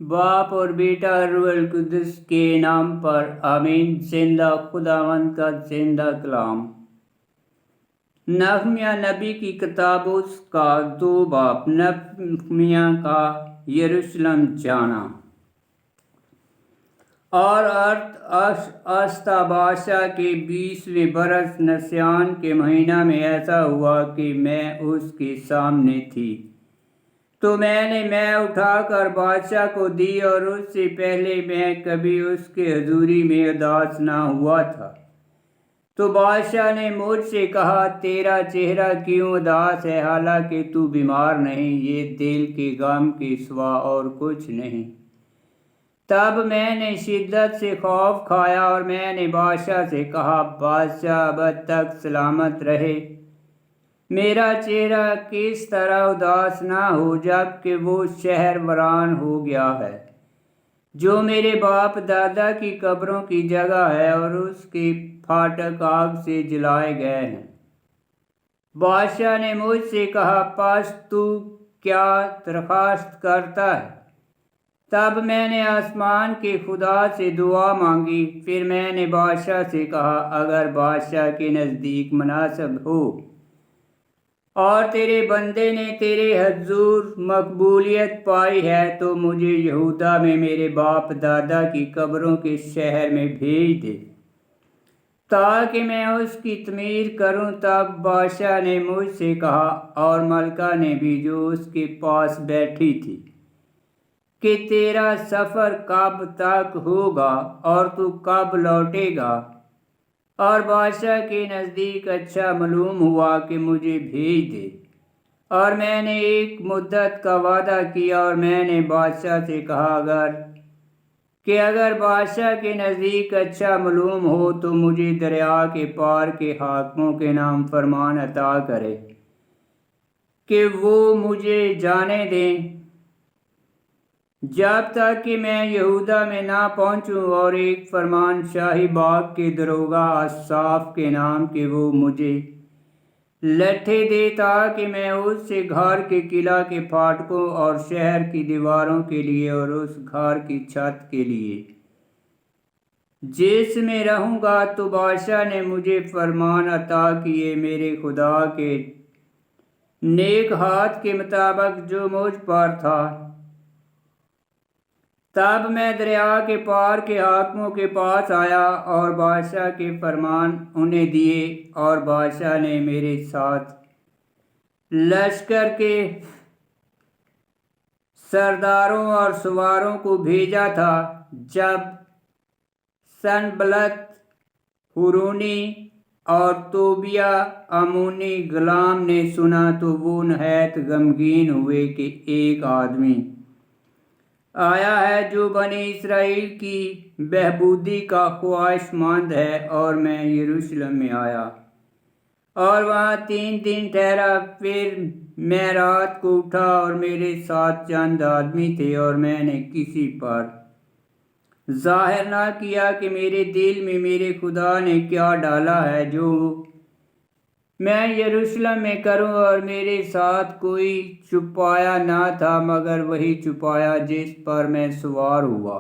बाप और बेटा रूहुल कुद्दुस के नाम पर आमीन। जिंदा खुदावंद का जिंदा कलाम। नहमिया नबी की किताब उसका 2 बाप। नहमिया का यरूशलेम जाना। और अरसता बादशाह के 20वें बरस नस्यान के महीना में ऐसा हुआ कि मैं उसके सामने थी, तो मैं उठाकर बादशाह को दी, और उससे पहले मैं कभी उसके हजूरी में उदास ना हुआ था। तो बादशाह ने मुझसे कहा, तेरा चेहरा क्यों उदास है, हालांकि तू बीमार नहीं, ये दिल के गम के सिवा और कुछ नहीं। तब मैंने शिद्दत से खौफ खाया और मैंने बादशाह से कहा, बादशाह अब तक सलामत रहे, मेरा चेहरा किस तरह उदास ना हो, जबकि वो शहर वीरान हो गया है जो मेरे बाप दादा की कब्रों की जगह है, और उसके फाटक आग से जलाए गए हैं। बादशाह ने मुझसे कहा, पास तू क्या दरख्वास्त करता है? तब मैंने आसमान के खुदा से दुआ मांगी। फिर मैंने बादशाह से कहा, अगर बादशाह के नज़दीक मुनासिब हो और तेरे बंदे ने तेरे हजूर मकबूलियत पाई है, तो मुझे यहूदा में मेरे बाप दादा की कब्रों के शहर में भेज दे, ताकि मैं उसकी तमीर करूं। तब बादशाह ने मुझसे कहा, और मलका ने भी जो उसके पास बैठी थी, कि तेरा सफ़र कब तक होगा और तू कब लौटेगा? और बादशाह के नज़दीक अच्छा मालूम हुआ कि मुझे भेज दे, और मैंने एक मुद्दत का वादा किया। और मैंने बादशाह से कहा, अगर बादशाह के नज़दीक अच्छा मालूम हो तो मुझे दरिया के पार के हाकिमों के नाम फरमान अता करे कि वो मुझे जाने दें जब तक कि मैं यहूदा में ना पहुंचूं, और एक फरमान शाही बाग के दरोगा असाफ के नाम के वो मुझे लट्ठे दे, ताकि मैं उससे घर के किला के फाटकों और शहर की दीवारों के लिए और उस घर की छत के लिए जिसमें रहूंगा। तो बादशाह ने मुझे फरमान अता किए, मेरे खुदा के नेक हाथ के मुताबिक जो मुझ पर था। तब मैं दरिया के पार के हाकिमों के पास आया और बादशाह के फरमान उन्हें दिए, और बादशाह ने मेरे साथ लश्कर के सरदारों और सवारों को भेजा था। जब सनबलत हुरूनी और तोबिया अमूनी गुलाम ने सुना, तो वो नहायत गमगीन हुए कि एक आदमी आया है जो बनी इसराइल की बहबूदी का ख्वाहिशमंद है। और मैं यरूशलेम में आया और वहाँ 3 दिन ठहरा। फिर मैं रात को उठा और मेरे साथ चंद आदमी थे, और मैंने किसी पर जाहिर ना किया कि मेरे दिल में मेरे खुदा ने क्या डाला है जो मैं यरूशलेम में करूं। और मेरे साथ कोई छुपाया ना था, मगर वही छुपाया जिस पर मैं सवार हुआ।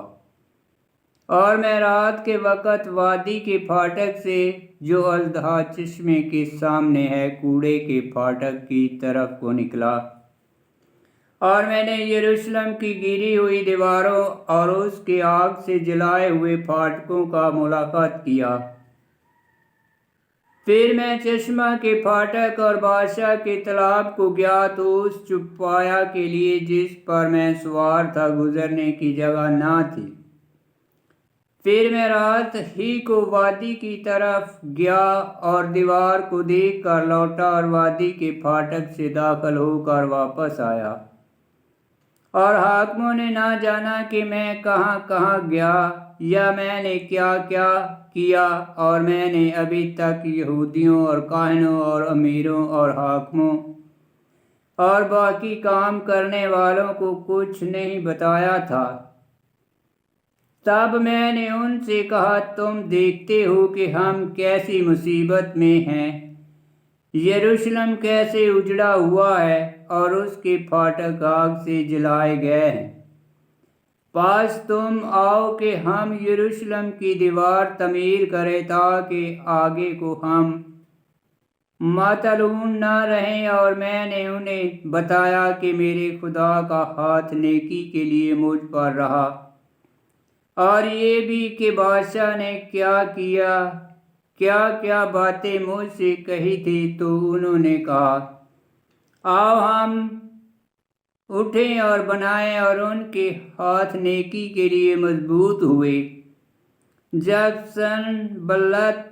और मैं रात के वक़्त वादी के फाटक से, जो अल्दहा चश्मे के सामने है, कूड़े के फाटक की तरफ को निकला, और मैंने यरूशलेम की गिरी हुई दीवारों और उसके आग से जलाए हुए फाटकों का मुलाकात किया। फिर मैं चश्मा के फाटक और बादशाह के तालाब को गया, तो उस चौपाया के लिए जिस पर मैं सवार था गुजरने की जगह ना थी। फिर मैं रात ही को वादी की तरफ गया और दीवार को देख कर लौटा, और वादी के फाटक से दाखिल होकर वापस आया। और हाकिमों ने ना जाना कि मैं कहाँ कहाँ गया या मैंने क्या क्या किया, और मैंने अभी तक यहूदियों और काहनों और अमीरों और हाकिमों और बाकी काम करने वालों को कुछ नहीं बताया था। तब मैंने उनसे कहा, तुम देखते हो कि हम कैसी मुसीबत में हैं, यरूशलेम कैसे उजड़ा हुआ है और उसके फाटक आग से जलाए गए हैं। पास तुम आओ कि हम यरूशलेम की दीवार तमीर करें ताकि आगे को हम मतलून न रहें। और मैंने उन्हें बताया कि मेरे खुदा का हाथ नेकी के लिए मुझ पर रहा, और ये भी कि बादशाह ने क्या क्या बातें मुझसे कही थी। तो उन्होंने कहा, आओ हम उठें और बनाएं। और उनके हाथ नेकी के लिए मजबूत हुए। जब सनबल्लत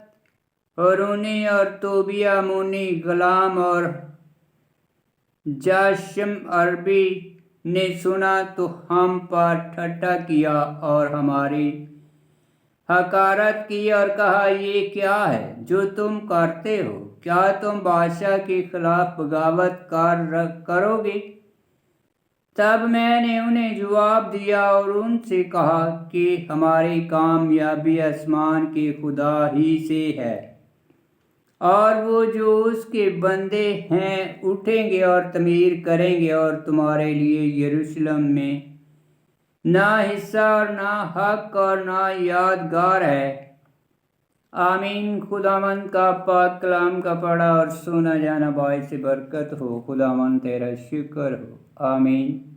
हरूनी और तोबिया मुनी गुलाम और जाशम अरबी ने सुना तो हम पर ठट्ठा किया और हमारी हकारत की और कहा, ये क्या है जो तुम करते हो? क्या तुम बादशाह के खिलाफ बगावत करोगे? तब मैंने उन्हें जवाब दिया और उनसे कहा कि हमारी कामयाबी आसमान के खुदा ही से है, और वो जो उसके बंदे हैं उठेंगे और तमीर करेंगे, और तुम्हारे लिए यरूशलेम में ना हिस्सा और ना हक और ना यादगार है। आमीन। खुदावंद का पाक कलाम का पढ़ा और सुना जाना बाइस बरकत हो। खुदावंद तेरा शुक्र हो। आमीन।